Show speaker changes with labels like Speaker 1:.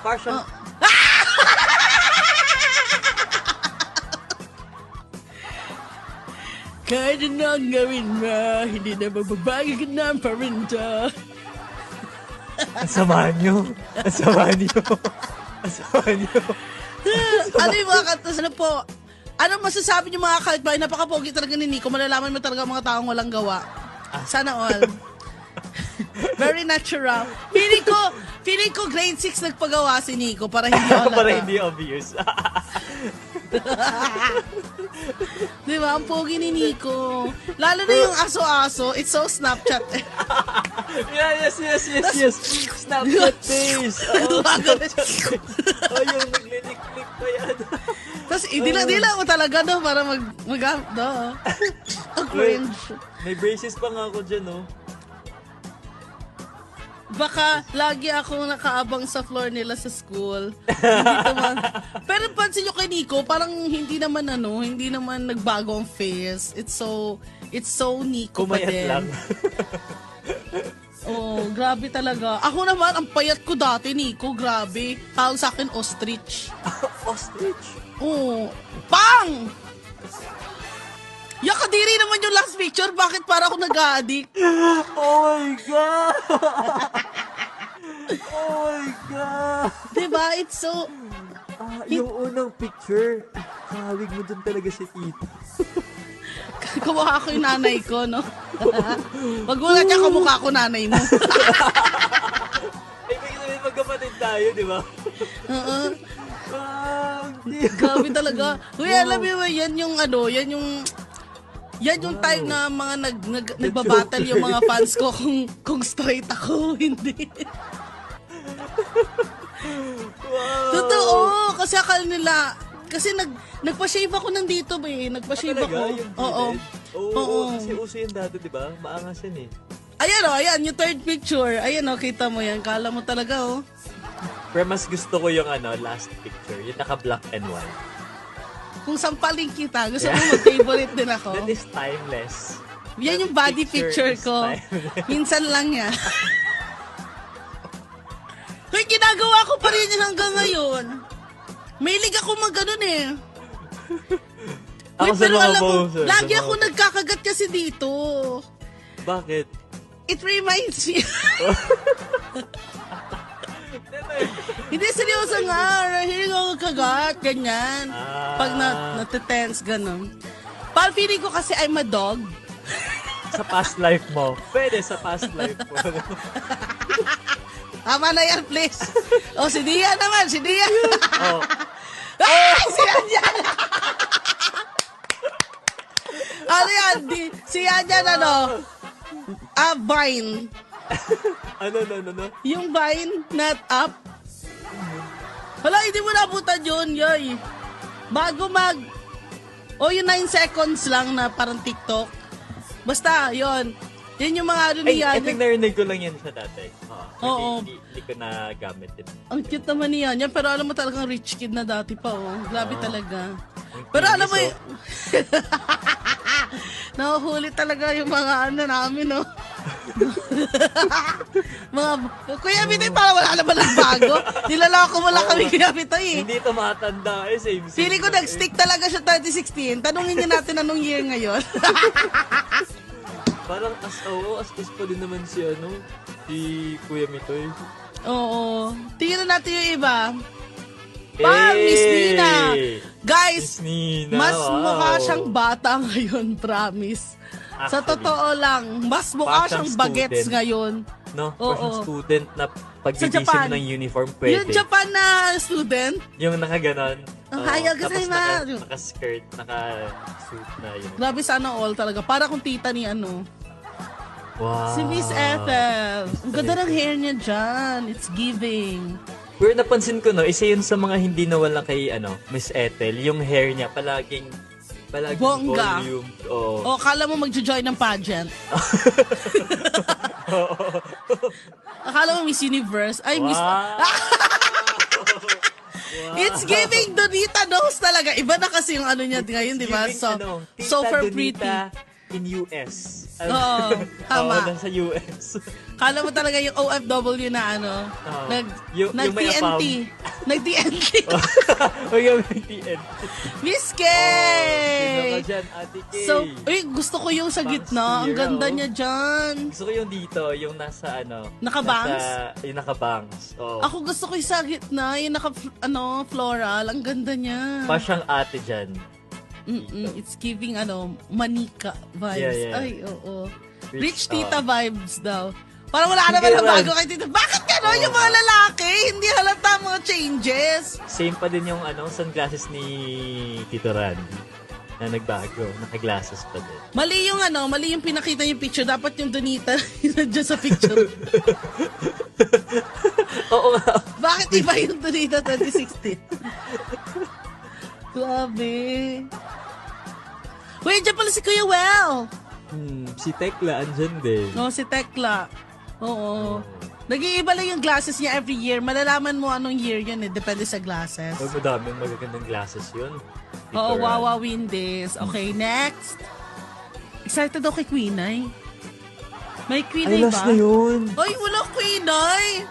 Speaker 1: Partial.
Speaker 2: Kahit anong gawin mo, hindi na mababago ka ng parinta.
Speaker 1: Ang sama nyo. Ang sama nyo. Ang sama nyo.
Speaker 2: Ano yung mga kanta? Ano po? Ano masasabi niyo mga kaltbay? Napaka-pogi talaga ni Nico. Malalaman mo talaga mga taong walang gawa. Sana all. Very natural. Feeling ko grade 6 nagpagawa si Nico para hindi all
Speaker 1: Para hindi obvious.
Speaker 2: Di ba? Ang pogi ni Nico. Lalo na yung aso-aso. It's so Snapchat.
Speaker 1: Yes. Snapchat face. Oh, Snapchat face. Oh, yung naglilik-lik pa yan.
Speaker 2: Tapos, dila mo talaga, no? Para no? Ang cringe.
Speaker 1: May braces pa nga ako dyan, no?
Speaker 2: Baka lagi ako nakaabang sa floor nila sa school. Hindi naman. Pero pansin nyo kay Nico, parang hindi naman nagbago ang face. It's so Nico pa
Speaker 1: Kumayat
Speaker 2: din.
Speaker 1: lang.
Speaker 2: Oh, grabe talaga. Ako naman, ang payat ko dati, Nico, grabe. Tawag sa akin, ostrich.
Speaker 1: Ostrich?
Speaker 2: Oh, pang! Yakadiri naman yung last picture. Bakit para ako nag-addict?
Speaker 1: Oh my God! Oh my God!
Speaker 2: Diba? It's so...
Speaker 1: Yung unang picture, kawig mo dun talaga si Tito.
Speaker 2: Kamukha ko yung nanay ko, no? Wag mo na siya kamukha ko nanay mo.
Speaker 1: Eh, kaya naman magkapatid tayo, di ba?
Speaker 2: Oo.
Speaker 1: Hindi.
Speaker 2: Grabe talaga. Uy, alam mo, yan yung time na mga nagbabattle yung mga fans ko kung straight ako, hindi.
Speaker 1: Wow.
Speaker 2: Totoo, kasi akala nila, kasi nagpa-shave ako nandito ba eh, nagpa-shave
Speaker 1: Talaga?
Speaker 2: ako.
Speaker 1: Yung
Speaker 2: Oo.
Speaker 1: Oo. Kasi uso yun dati, di ba? Maangas yan eh.
Speaker 2: Ayan yung third picture. Ayan kita mo yan. Kala mo talaga
Speaker 1: Pero mas gusto ko yung last picture. Yung naka-black and white.
Speaker 2: Kung sampaling kita, gusto mo mag-favorite din ako.
Speaker 1: That is timeless.
Speaker 2: Yan yung
Speaker 1: That
Speaker 2: body picture
Speaker 1: is
Speaker 2: ko.
Speaker 1: timeless.
Speaker 2: Minsan lang yan. Hoy, ginagawa ko pa rin yun hanggang ngayon. Mahilig ako mag-ganon eh. Uy, pero alam mo, lagi ako nagkakagat kasi dito.
Speaker 1: Bakit?
Speaker 2: It reminds me. Hindi, seryoso nga. Hilig ako kagat, ganyan. Pag natitense, gano'n. Parang feeling ko kasi I'm a dog.
Speaker 1: Sa past life mo. Pwede sa past life mo.
Speaker 2: Tama na yan, please. Si Dia naman, si Dia.
Speaker 1: Oh.
Speaker 2: Si Anjan. Ano yan? Si Anjan, Vine.
Speaker 1: Ano?
Speaker 2: Yung Vine, not up. Hala, hindi mo nabutan yun, yoy. Bago yung 9 seconds lang na parang TikTok. Basta, yun. Yun yung mga
Speaker 1: I think narinig ko lang yan sa dati.
Speaker 2: Oo.
Speaker 1: Hindi ko na gamit yun.
Speaker 2: Ang cute naman niya yan. Pero alam mo talagang rich kid na dati pa, Grabe talaga. Pero alam mo nahuhuli talaga yung mga namin, Kuya Bitoy, parang wala naman nagbago. Nilalako mo lang kami, Kuya Bitoy.
Speaker 1: Hindi tumatanda same.
Speaker 2: Feeling ko nag-stick talaga siya 2016. Tanungin niyo natin anong year ngayon.
Speaker 1: Parang as pa din naman si Kuya Mitoy.
Speaker 2: Oo. Tingnan natin yung iba. Miss Nina. Guys,
Speaker 1: Miss Nina,
Speaker 2: mas
Speaker 1: wow.
Speaker 2: mukha siyang bata ngayon, promise. Sa
Speaker 1: Actually,
Speaker 2: totoo lang, mas mukha
Speaker 1: siyang
Speaker 2: siyang bagets
Speaker 1: student.
Speaker 2: ngayon.
Speaker 1: No?
Speaker 2: Oo.
Speaker 1: Parang student na pagbibisi
Speaker 2: Japan.
Speaker 1: mo ng uniform, pwede.
Speaker 2: Yung Japan na student,
Speaker 1: Yung nakaganon.
Speaker 2: Ang hayag
Speaker 1: tapos
Speaker 2: kasi
Speaker 1: naka-skirt, naka-suit na yun.
Speaker 2: grabe sana all talaga. Para kung tita ni
Speaker 1: Wow.
Speaker 2: si Miss Ethel. Ang ganda ng hair niya dyan. It's giving.
Speaker 1: Pero napansin ko, isa yun sa mga hindi nawala kay Miss Ethel. Yung hair niya, palaging
Speaker 2: Bongga.
Speaker 1: volume. Oo.
Speaker 2: Akala mo magjo-join ng pageant. Akala mo Miss Universe. Ay, Miss... It's giving Donita Nose talaga. Iba na kasi yung niya ngayon, di ba? So for pretty.
Speaker 1: In US.
Speaker 2: Oo, tama.
Speaker 1: Nasa US.
Speaker 2: Kala mo talaga yung OFW na ano,
Speaker 1: yung may
Speaker 2: nag-TNT. Nag-TNT.
Speaker 1: Huwag yung may TNT.
Speaker 2: Miss K!
Speaker 1: Sino ka dyan, Ate K?
Speaker 2: So, gusto ko yung sa gitna. Ang ganda niya dyan.
Speaker 1: Gusto ko yung dito, yung nasa
Speaker 2: Naka-bangs?
Speaker 1: Yung naka-bangs. Oh.
Speaker 2: Ako gusto ko yung sa gitna, yung floral. Ang ganda niya.
Speaker 1: Pa siyang ate dyan.
Speaker 2: It's giving, manika vibes.
Speaker 1: Yeah.
Speaker 2: Ay, oo.
Speaker 1: Rich
Speaker 2: Tita vibes daw. Parang wala naman na bago kay Tita. Bakit gano'n yung mga lalaki? Hindi halata mga changes.
Speaker 1: Same pa din yung sunglasses ni Tito Randy na nagbago. Naka-glasses pa din.
Speaker 2: Mali yung pinakita yung picture. Dapat yung Donita dyan sa picture.
Speaker 1: Oo nga.
Speaker 2: Bakit iba yung Donita 2016? Grabe. Wait, dyan pala si Kuya Well.
Speaker 1: Si Tekla, andyan din.
Speaker 2: No, si Tekla. Oo. Nag-iiba lang yung glasses niya every year. Malalaman mo anong year yun eh. Depende sa glasses.
Speaker 1: Madaming magagandang glasses yun.
Speaker 2: Oo, Wawa Windies. Okay, next. Excited ako kay Queen Ay. May Queen Ay ba?
Speaker 1: Ay, last na yun.
Speaker 2: Ay, wala Queen Ay.